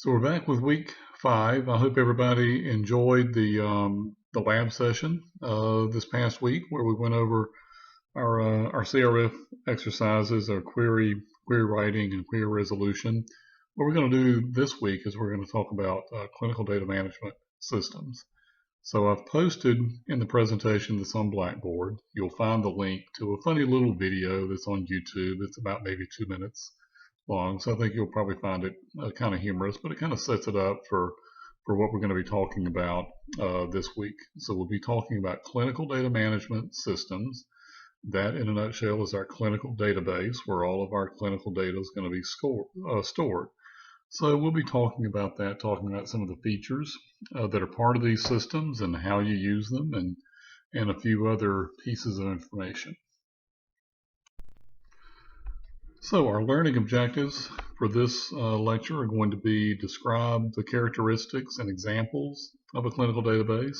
So we're back with week 5. I hope everybody enjoyed the lab session this past week, where we went over our CRF exercises, our query writing, and query resolution. What we're going to do this week is we're going to talk about clinical data management systems. So I've posted in the presentation that's on Blackboard. You'll find the link to a funny little video that's on YouTube. It's about maybe 2 minutes long, so I think you'll probably find it kind of humorous, but it kind of sets it up for what we're going to be talking about this week. So we'll be talking about clinical data management systems. That, in a nutshell, is our clinical database where all of our clinical data is going to be stored. So we'll be talking about that, talking about some of the features that are part of these systems and how you use them, and a few other pieces of information. So our learning objectives for this lecture are going to be describe the characteristics and examples of a clinical database,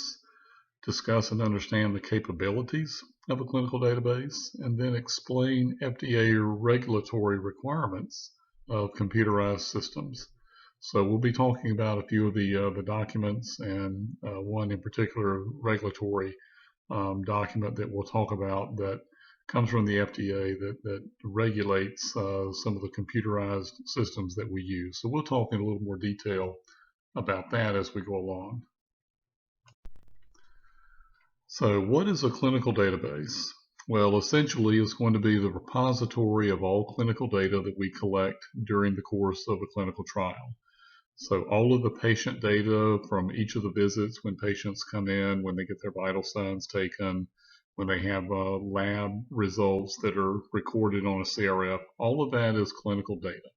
discuss and understand the capabilities of a clinical database, and then explain FDA regulatory requirements of computerized systems. So we'll be talking about a few of the documents, and one in particular regulatory document that we'll talk about that comes from the FDA that regulates some of the computerized systems that we use. So we'll talk in a little more detail about that as we go along. So what is a clinical database? Well, essentially it's going to be the repository of all clinical data that we collect during the course of a clinical trial. So all of the patient data from each of the visits, when patients come in, when they get their vital signs taken, when they have lab results that are recorded on a CRF, all of that is clinical data.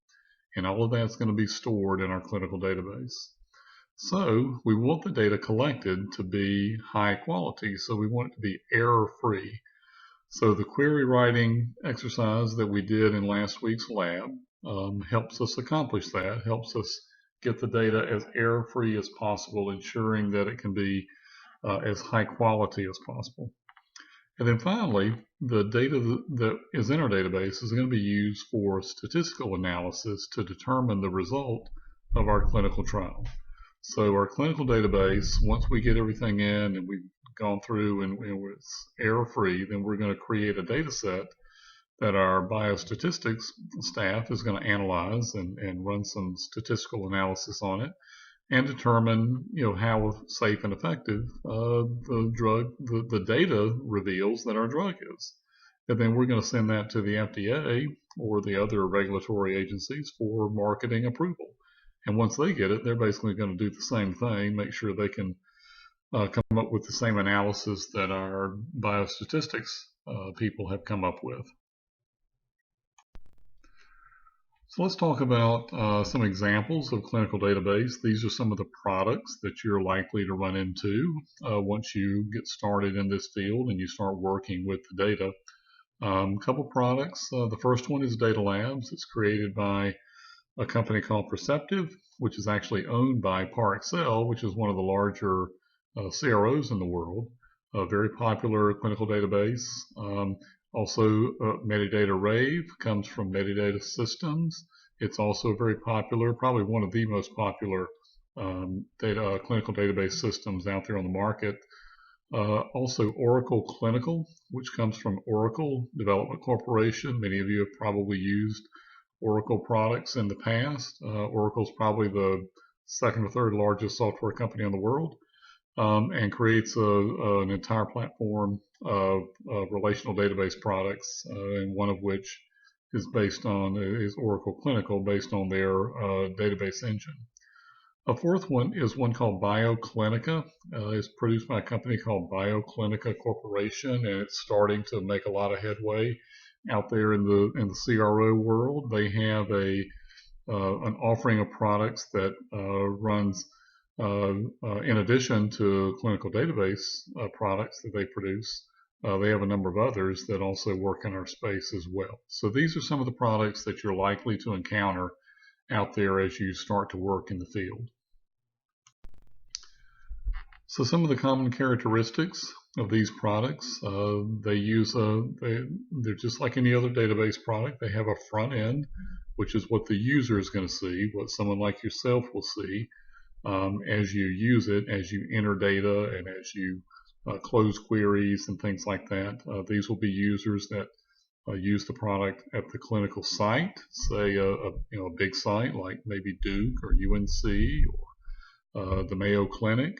And all of that's going to be stored in our clinical database. So we want the data collected to be high quality. So we want it to be error-free. So the query writing exercise that we did in last week's lab helps us accomplish that, helps us get the data as error-free as possible, ensuring that it can be as high quality as possible. And then finally, the data that is in our database is going to be used for statistical analysis to determine the result of our clinical trial. So our clinical database, once we get everything in and we've gone through and it's error-free, then we're going to create a data set that our biostatistics staff is going to analyze and run some statistical analysis on it, and determine, how safe and effective the data reveals that our drug is. And then we're going to send that to the FDA or the other regulatory agencies for marketing approval. And once they get it, they're basically going to do the same thing, make sure they can come up with the same analysis that our biostatistics people have come up with. So let's talk about some examples of clinical database. These are some of the products that you're likely to run into once you get started in this field and you start working with the data. A couple products. The first one is Data Labs. It's created by a company called Perceptive, which is actually owned by ParXL, which is one of the larger CROs in the world. A very popular clinical database. Also, Medidata Rave comes from Medidata Systems. It's also very popular, probably one of the most popular clinical database systems out there on the market. Also, Oracle Clinical, which comes from Oracle Development Corporation. Many of you have probably used Oracle products in the past. Oracle's probably the second or third largest software company in the world. And creates an entire platform of relational database products, and one of which is Oracle Clinical, based on their database engine. A fourth one is one called BioClinica. It's produced by a company called BioClinica Corporation, and it's starting to make a lot of headway out there in the CRO world. They have an offering of products that runs in addition to clinical database products that they produce. They have a number of others that also work in our space as well. So these are some of the products that you're likely to encounter out there as you start to work in the field. So some of the common characteristics of these products, they're just like any other database product. They have a front end, which is what the user is going to see, what someone like yourself will see as you use it, as you enter data, and as you close queries and things like that. These will be users that use the product at the clinical site, say a big site like maybe Duke or UNC or the Mayo Clinic.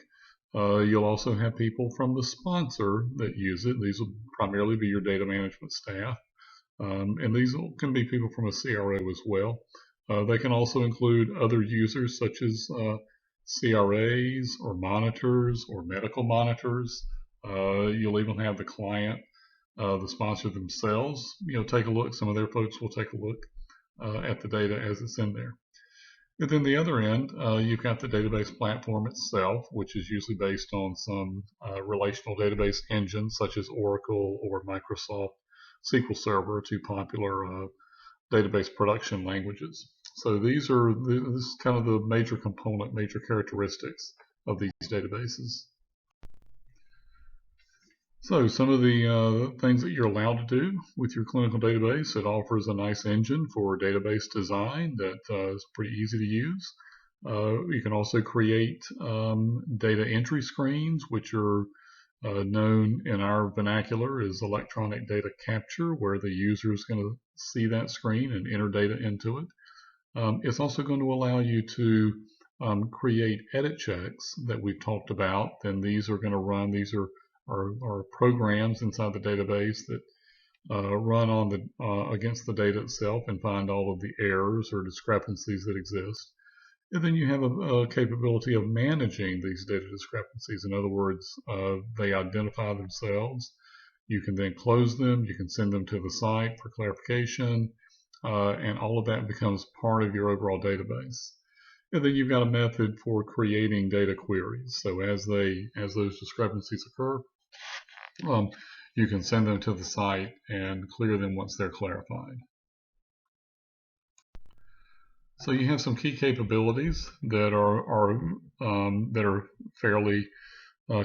You'll also have people from the sponsor that use it. These will primarily be your data management staff. And these can be people from a CRO as well. They can also include other users such as CRAs or monitors or medical monitors. You'll even have the client, the sponsor themselves, take a look. Some of their folks will take a look at the data as it's in there. And then the other end, you've got the database platform itself, which is usually based on some relational database engines such as Oracle or Microsoft SQL Server, two popular database production languages. So this is kind of the major component, major characteristics of these databases. So some of the things that you're allowed to do with your clinical database, it offers a nice engine for database design that is pretty easy to use. You can also create data entry screens, which are known in our vernacular as electronic data capture, where the user is going to see that screen and enter data into it. It's also going to allow you to create edit checks that we've talked about. Then these are going to run, these are programs inside the database that run on against the data itself and find all of the errors or discrepancies that exist. And then you have a capability of managing these data discrepancies. In other words, they identify themselves. You can then close them. You can send them to the site for clarification, and all of that becomes part of your overall database. And then you've got a method for creating data queries. So as those discrepancies occur, you can send them to the site and clear them once they're clarified. So you have some key capabilities that are fairly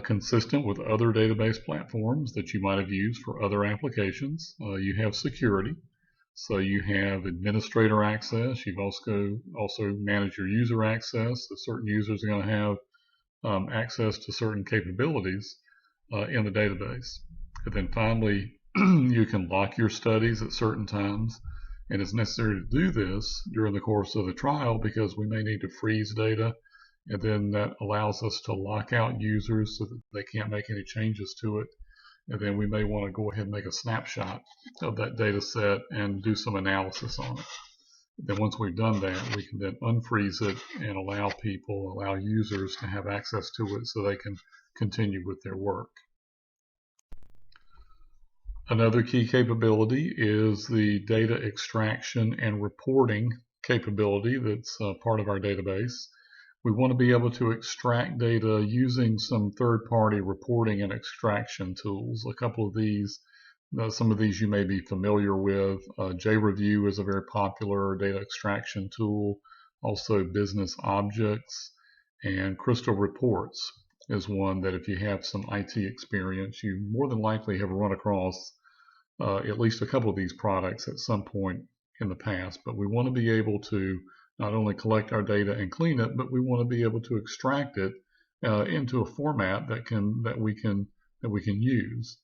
consistent with other database platforms that you might have used for other applications. You have security. So you have administrator access. You've also manage your user access. So certain users are going to have access to certain capabilities in the database. And then finally, you can lock your studies at certain times. And it's necessary to do this during the course of the trial because we may need to freeze data, and then that allows us to lock out users so that they can't make any changes to it. And then we may want to go ahead and make a snapshot of that data set and do some analysis on it. Then once we've done that, we can then unfreeze it and allow users to have access to it so they can continue with their work. Another key capability is the data extraction and reporting capability that's part of our database. We want to be able to extract data using some third-party reporting and extraction tools. A couple of these, some of these you may be familiar with. JReview is a very popular data extraction tool. Also Business Objects and Crystal Reports is one that if you have some IT experience, you more than likely have run across at least a couple of these products at some point in the past. But we want to be able to not only collect our data and clean it, but we want to be able to extract it into a format that we can use.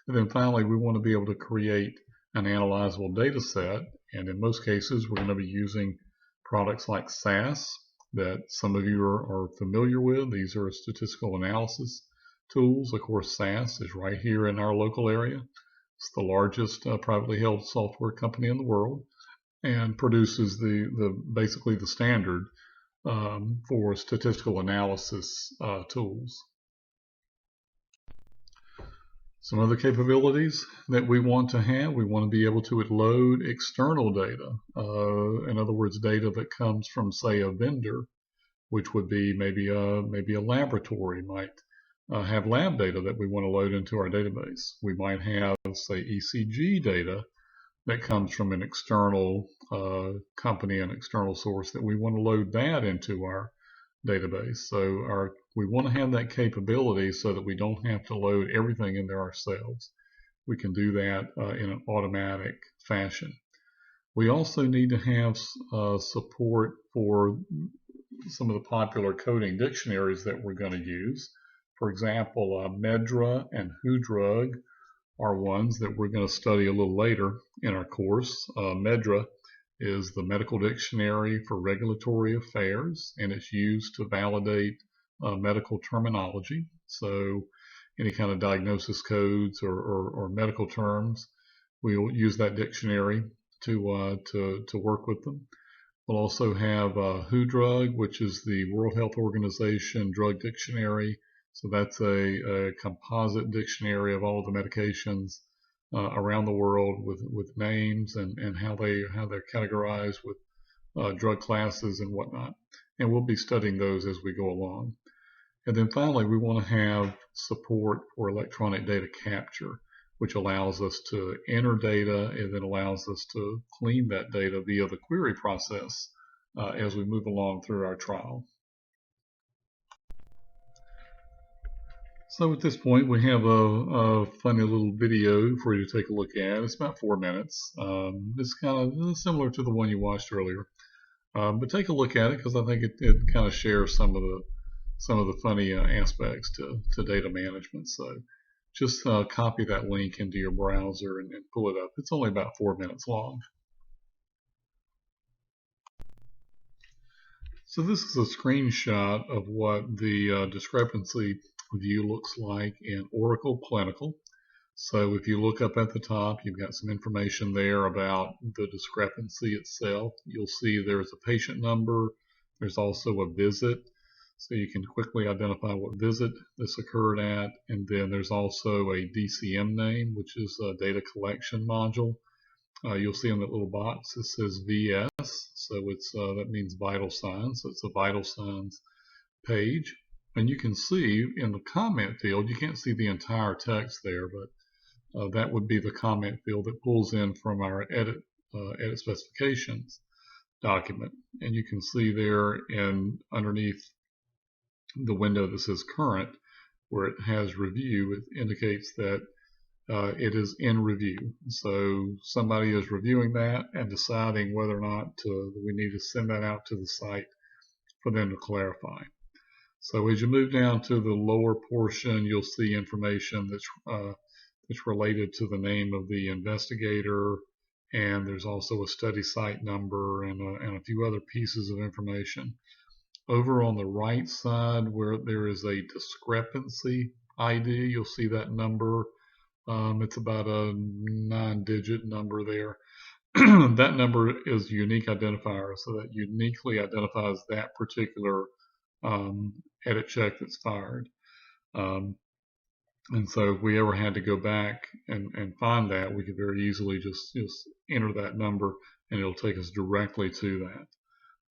And then finally, we want to be able to create an analyzable data set. And in most cases, we're going to be using products like SAS that some of you are familiar with. These are statistical analysis tools. Of course, SAS is right here in our local area. It's the largest privately held software company in the world and produces basically the standard for statistical analysis tools. Some other capabilities that we want to have, we want to be able to load external data. In other words, data that comes from, say, a vendor, which would be maybe a laboratory might have lab data that we want to load into our database. We might have, say, ECG data that comes from an external company, an external source that we want to load that into our database. So our We want to have that capability so that we don't have to load everything in there ourselves. We can do that in an automatic fashion. We also need to have support for some of the popular coding dictionaries that we're going to use. For example, Medra and WhoDrug are ones that we're going to study a little later in our course. Medra is the medical dictionary for regulatory affairs, and it's used to validate medical terminology. So any kind of diagnosis codes or medical terms, we'll use that dictionary to work with them. We'll also have WhoDrug, which is the World Health Organization Drug Dictionary. So that's a composite dictionary of all the medications around the world with names and how they're categorized with drug classes and whatnot. And we'll be studying those as we go along. And then finally, we want to have support for electronic data capture, which allows us to enter data and then allows us to clean that data via the query process as we move along through our trial. So at this point, we have a funny little video for you to take a look at. It's about 4 minutes. It's kind of similar to the one you watched earlier, but take a look at it because I think it kind of shares some of the funny aspects to data management. So just copy that link into your browser and pull it up. It's only about 4 minutes long. So this is a screenshot of what the discrepancy view looks like in Oracle Clinical. So if you look up at the top, you've got some information there about the discrepancy itself. You'll see there's a patient number. There's also a visit. So you can quickly identify what visit this occurred at. And then there's also a DCM name, which is a data collection module. You'll see in that little box it says VS, so it's that means vital signs. So it's a vital signs page, and you can see in the comment field, you can't see the entire text there, but that would be the comment field that pulls in from our edit specifications document, and you can see there and underneath the window that says current, where it has review, it indicates that it is in review. So somebody is reviewing that and deciding whether or not we need to send that out to the site for them to clarify. So as you move down to the lower portion, you'll see information that's related to the name of the investigator, and there's also a study site number and a few other pieces of information. Over on the right side, where there is a discrepancy ID, you'll see that number. It's about a 9-digit number there. That number is a unique identifier, so that uniquely identifies that particular edit check that's fired. And so if we ever had to go back and find that, we could very easily just enter that number and it'll take us directly to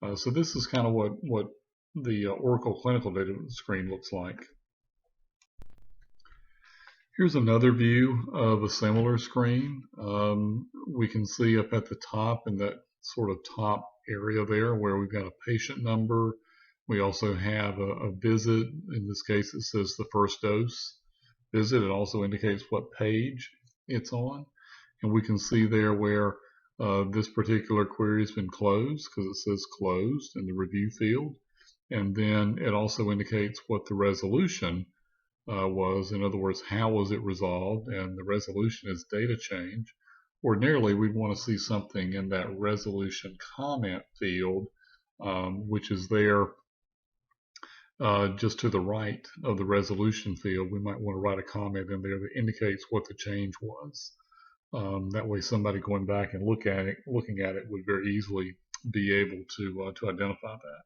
that. So this is kind of what the Oracle Clinical Data screen looks like. Here's another view of a similar screen. We can see up at the top in that sort of top area there where we've got a patient number. We also have a visit. In this case, it says the first dose visit. It also indicates what page it's on. And we can see there where this particular query has been closed because it says closed in the review field. And then it also indicates what the resolution was. In other words, how was it resolved? And the resolution is data change. Ordinarily, we'd want to see something in that resolution comment field, which is there just to the right of the resolution field. We might want to write a comment in there that indicates what the change was. That way, somebody going back and looking at it would very easily be able to identify that.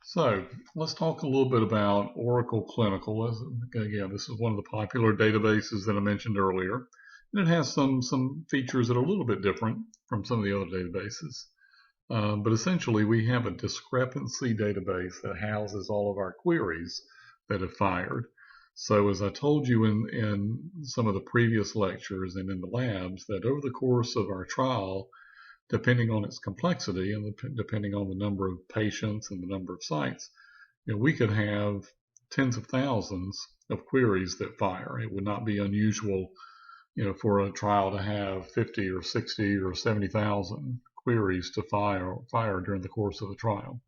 So let's talk a little bit about Oracle Clinical. Again, this is one of the popular databases that I mentioned earlier, and it has some features that are a little bit different from some of the other databases. But essentially, we have a discrepancy database that houses all of our queries that have fired. So as I told you in some of the previous lectures and in the labs, that over the course of our trial, depending on its complexity and depending on the number of patients and the number of sites, we could have tens of thousands of queries that fire. It would not be unusual, for a trial to have 50 or 60 or 70,000 queries to fire during the course of a trial.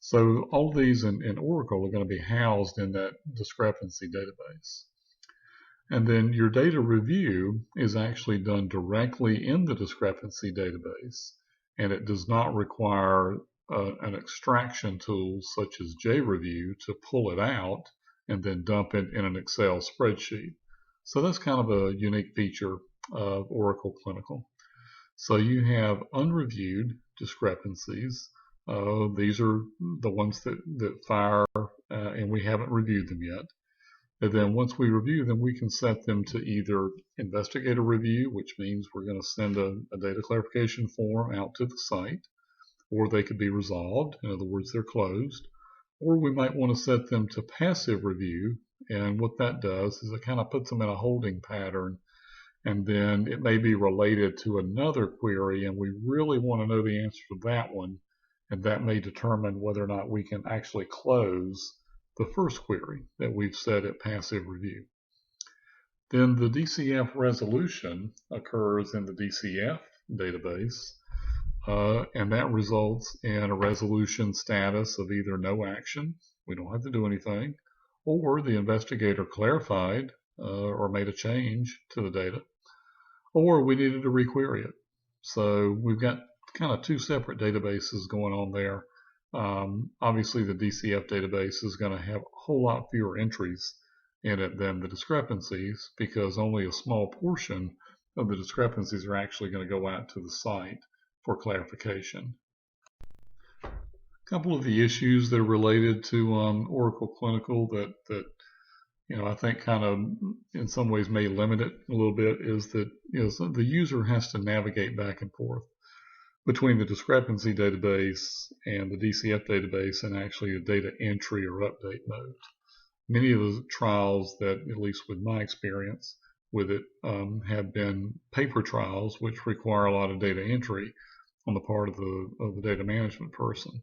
So all of these in Oracle are going to be housed in that discrepancy database. And then your data review is actually done directly in the discrepancy database, and it does not require an extraction tool such as JReview to pull it out and then dump it in an Excel spreadsheet. So that's kind of a unique feature of Oracle Clinical. So you have unreviewed discrepancies. These are the ones that fire, and we haven't reviewed them yet. And then once we review them, we can set them to either investigator review, which means we're going to send a data clarification form out to the site, or they could be resolved. In other words, they're closed. Or we might want to set them to passive review. And what that does is it kind of puts them in a holding pattern. And then it may be related to another query, and we really want to know the answer to that one. And that may determine whether or not we can actually close the first query that we've set at passive review. Then the DCF resolution occurs in the DCF database, and that results in a resolution status of either no action, we don't have to do anything, or the investigator clarified or made a change to the data, or we needed to requery it. So we've got kind of two separate databases going on there. Obviously, the DCF database is going to have a whole lot fewer entries in it than the discrepancies, because only a small portion of the discrepancies are actually going to go out to the site for clarification. A couple of the issues that are related to Oracle Clinical that I think kind of in some ways may limit it a little bit is that the user has to navigate back and forth between the discrepancy database and the DCF database and actually the data entry or update mode. Many of the trials that, at least with my experience with it, have been paper trials, which require a lot of data entry on the part of the data management person.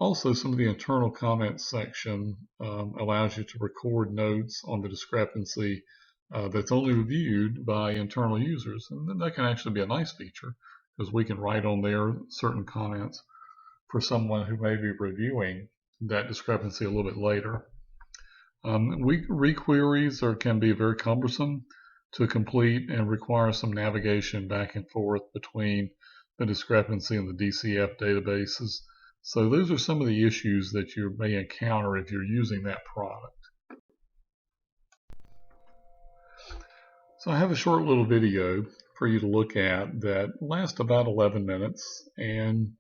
Also, some of the internal comments section allows you to record notes on the discrepancy that's only reviewed by internal users, and that can actually be a nice feature, because we can write on there certain comments for someone who may be reviewing that discrepancy a little bit later. Requeries can be very cumbersome to complete and require some navigation back and forth between the discrepancy and the DCF databases. So those are some of the issues that you may encounter if you're using that product. So I have a short little video for you to look at that lasts about 11 minutes, and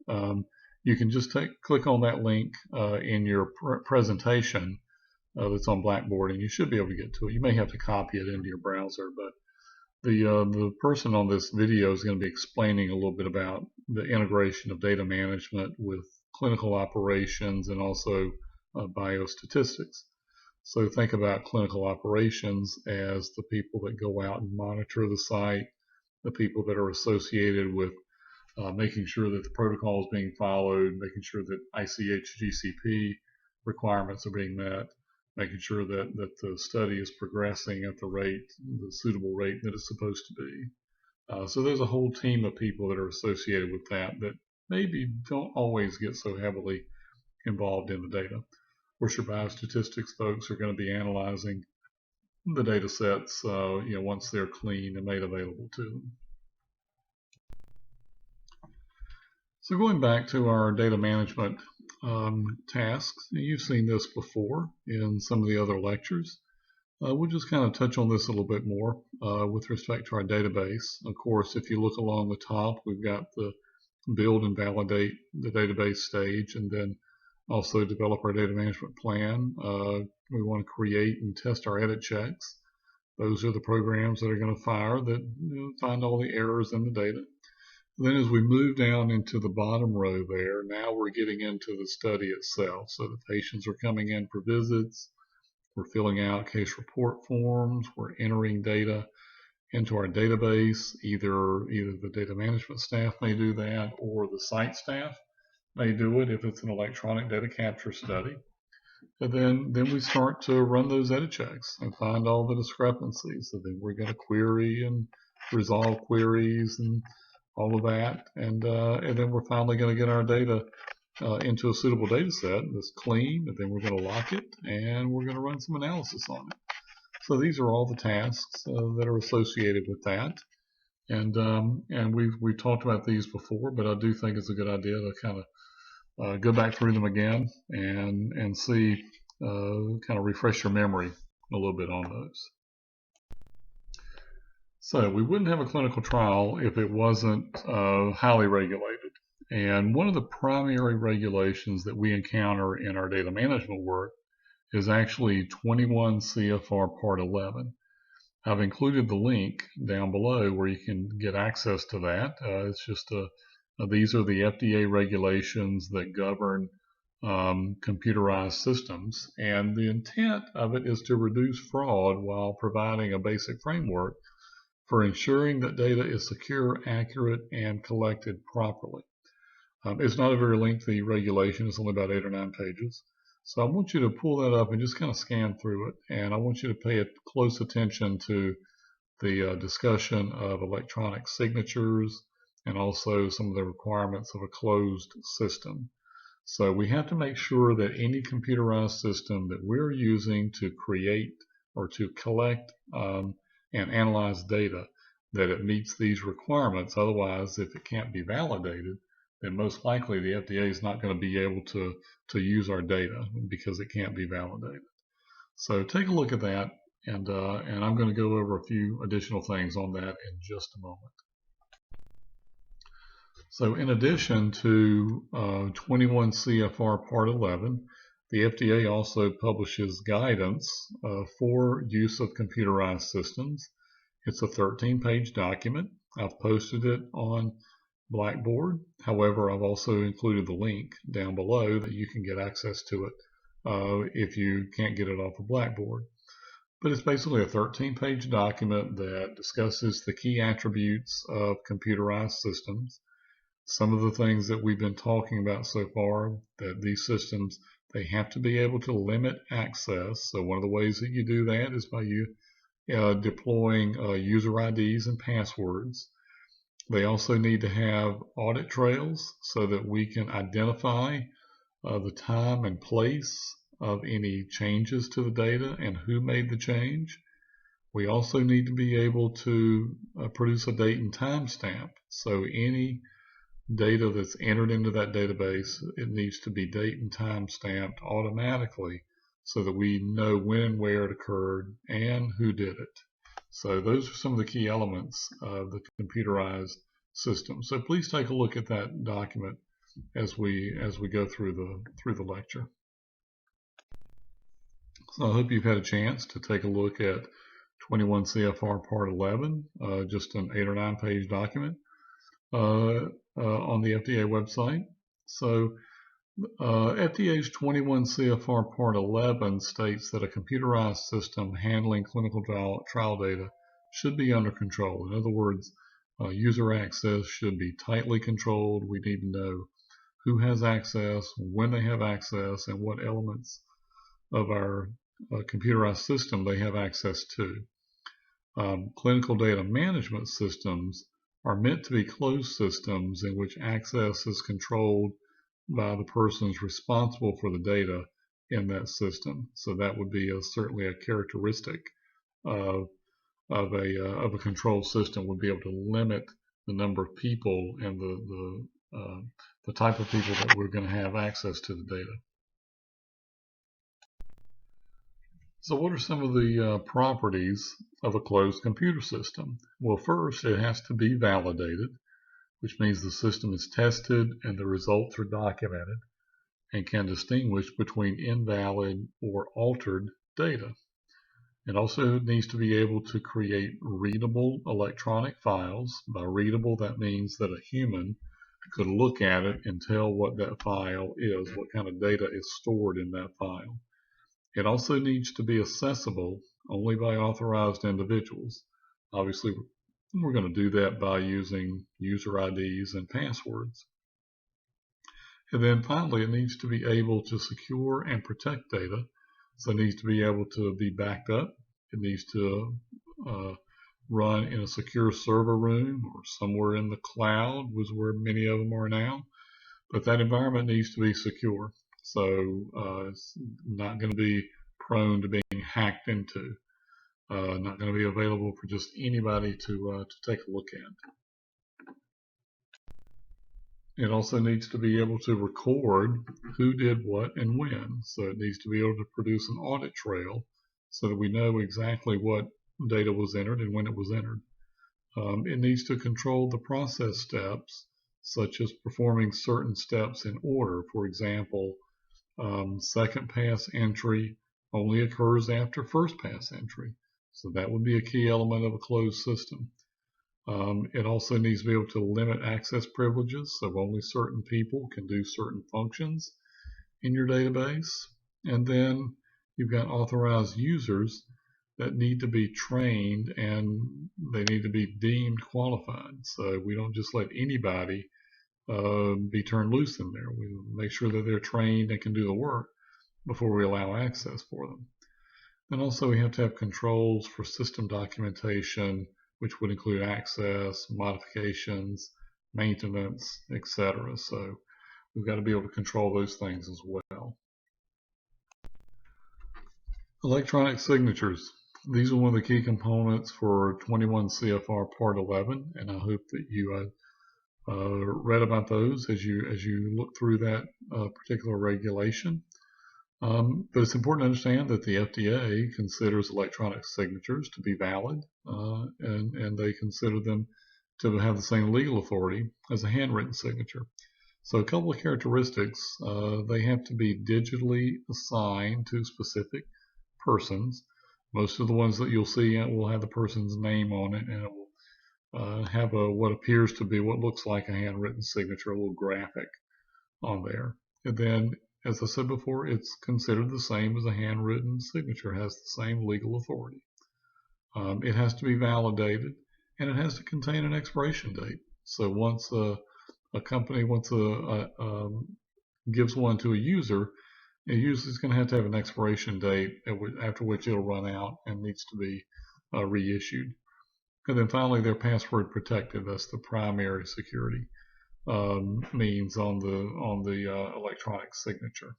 you can just click on that link in your presentation that's on Blackboard, and you should be able to get to it. You may have to copy it into your browser, but the person on this video is going to be explaining a little bit about the integration of data management with clinical operations and also biostatistics. So think about clinical operations as the people that go out and monitor the site, the people that are associated with making sure that the protocol is being followed, making sure that ICH GCP requirements are being met, making sure that the study is progressing at the suitable rate that it's supposed to be. So there's a whole team of people that are associated with that maybe don't always get so heavily involved in the data. Of course, your biostatistics folks are going to be analyzing the data sets once they're clean and made available to them. So going back to our data management tasks, you've seen this before in some of the other lectures. We'll just kind of touch on this a little bit more with respect to our database. Of course, if you look along the top, we've got the build and validate the database stage, and then also develop our data management plan. We want to create and test our edit checks. Those are the programs that are going to fire that find all the errors in the data. Then as we move down into the bottom row there, now we're getting into the study itself. So the patients are coming in for visits, we're filling out case report forms, we're entering data, into our database. Either the data management staff may do that, or the site staff may do it if it's an electronic data capture study. And then we start to run those edit checks and find all the discrepancies. So then we're going to query and resolve queries and all of that. And then we're finally going to get our data into a suitable data set that's clean, and then we're going to lock it and we're going to run some analysis on it. So these are all the tasks that are associated with that. And we've talked about these before, but I do think it's a good idea to kind of go back through them again and see, kind of refresh your memory a little bit on those. So we wouldn't have a clinical trial if it wasn't highly regulated. And one of the primary regulations that we encounter in our data management work is actually 21 CFR Part 11. I've included the link down below where you can get access to that. It's just these are the FDA regulations that govern computerized systems, and the intent of it is to reduce fraud while providing a basic framework for ensuring that data is secure, accurate, and collected properly. It's not a very lengthy regulation. It's only about 8 or 9 pages. So I want you to pull that up and just kind of scan through it. And I want you to pay close attention to the discussion of electronic signatures and also some of the requirements of a closed system. So we have to make sure that any computerized system that we're using to create or to collect and analyze data, that it meets these requirements. Otherwise, if it can't be validated, then most likely the FDA is not going to be able to use our data because it can't be validated. So take a look at that, and I'm going to go over a few additional things on that in just a moment. So in addition to 21 CFR Part 11, the FDA also publishes guidance for use of computerized systems. It's a 13-page document. I've posted it on BlackBoard. However, I've also included the link down below that you can get access to it if you can't get it off of BlackBoard. But it's basically a 13-page document that discusses the key attributes of computerized systems. Some of the things that we've been talking about so far, that these systems, they have to be able to limit access. So one of the ways that you do that is by you deploying user IDs and passwords. They also need to have audit trails so that we can identify the time and place of any changes to the data and who made the change. We also need to be able to produce a date and time stamp. So any data that's entered into that database, it needs to be date and time stamped automatically so that we know when and where it occurred and who did it. So those are some of the key elements of the computerized system. So please take a look at that document as we go through the lecture. So I hope you've had a chance to take a look at 21 CFR Part 11, just an 8 or 9 page document on the FDA website. So FDA's 21 CFR Part 11 states that a computerized system handling clinical trial data should be under control. In other words, user access should be tightly controlled. We need to know who has access, when they have access, and what elements of our computerized system they have access to. Clinical data management systems are meant to be closed systems in which access is controlled by the persons responsible for the data in that system. So that would be certainly a characteristic of a control system, would be able to limit the number of people and the type of people that we're going to have access to the data. So what are some of the properties of a closed computer system? Well, first, it has to be validated, which means the system is tested and the results are documented and can distinguish between invalid or altered data. It also needs to be able to create readable electronic files. By readable, that means that a human could look at it and tell what that file is, what kind of data is stored in that file. It also needs to be accessible only by authorized individuals. Obviously, we're going to do that by using user IDs and passwords. And then finally, it needs to be able to secure and protect data. So it needs to be able to be backed up. It needs to run in a secure server room or somewhere in the cloud, was where many of them are now. But that environment needs to be secure. So it's not going to be prone to being hacked into. Not going to be available for just anybody to take a look at. It also needs to be able to record who did what and when. So it needs to be able to produce an audit trail so that we know exactly what data was entered and when it was entered. It needs to control the process steps, such as performing certain steps in order. For example, second pass entry only occurs after first pass entry. So that would be a key element of a closed system. It also needs to be able to limit access privileges, so only certain people can do certain functions in your database. And then you've got authorized users that need to be trained and they need to be deemed qualified. So we don't just let anybody be turned loose in there. We make sure that they're trained and can do the work before we allow access for them. And also we have to have controls for system documentation, which would include access, modifications, maintenance, etc. So we've got to be able to control those things as well. Electronic signatures. These are one of the key components for 21 CFR Part 11, and I hope that you read about those as you look through that particular regulation. But it's important to understand that the FDA considers electronic signatures to be valid, and they consider them to have the same legal authority as a handwritten signature. So a couple of characteristics, they have to be digitally assigned to specific persons. Most of the ones that you'll see will have the person's name on it, and it will have what appears to be what looks like a handwritten signature, a little graphic on there. And then, as I said before, it's considered the same as a handwritten signature, has the same legal authority. It has to be validated, and it has to contain an expiration date. So once a company gives one to a user, it usually is going to have an expiration date after which it'll run out and needs to be reissued. And then finally, they're password protected. That's the primary security means on the electronic signature.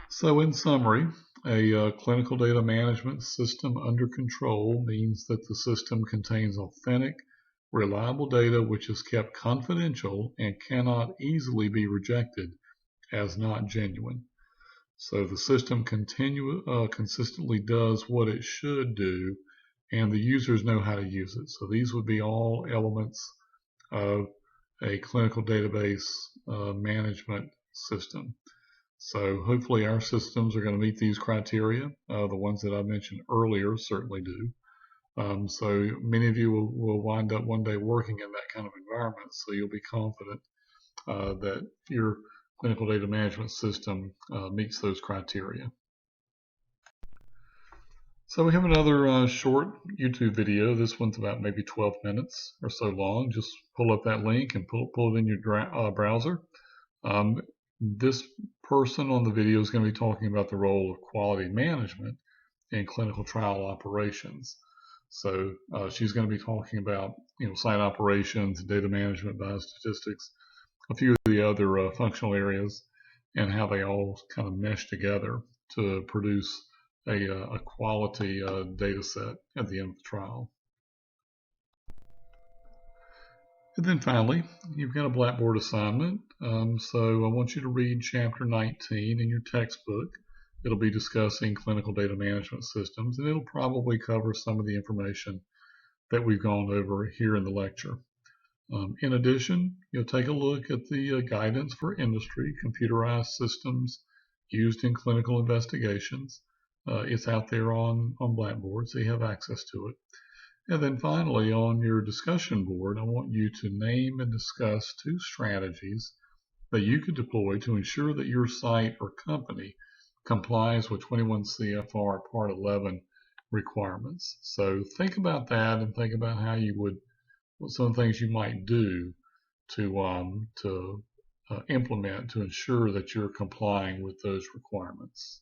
So in summary, a clinical data management system under control means that the system contains authentic, reliable data which is kept confidential and cannot easily be rejected as not genuine. So the system consistently does what it should do, and the users know how to use it. So these would be all elements of a clinical database management system. So hopefully our systems are going to meet these criteria. The ones that I mentioned earlier certainly do. So many of you will wind up one day working in that kind of environment, so you'll be confident that your clinical data management system meets those criteria. So we have another short YouTube video. This one's about maybe 12 minutes or so long. Just pull up that link and pull it in your browser. This person on the video is going to be talking about the role of quality management in clinical trial operations. So she's going to be talking about site operations, data management, biostatistics, a few of the other functional areas, and how they all kind of mesh together to produce a quality data set at the end of the trial. And then finally, you've got a BlackBoard assignment. So I want you to read chapter 19 in your textbook. It'll be discussing clinical data management systems, and it'll probably cover some of the information that we've gone over here in the lecture. In addition, you'll take a look at the guidance for industry, computerized systems used in clinical investigations. It's out there on Blackboard, so you have access to it. And then finally, on your discussion board, I want you to name and discuss 2 strategies that you could deploy to ensure that your site or company complies with 21 CFR Part 11 requirements. So think about that and think about how you would, what some things you might do to implement to ensure that you're complying with those requirements.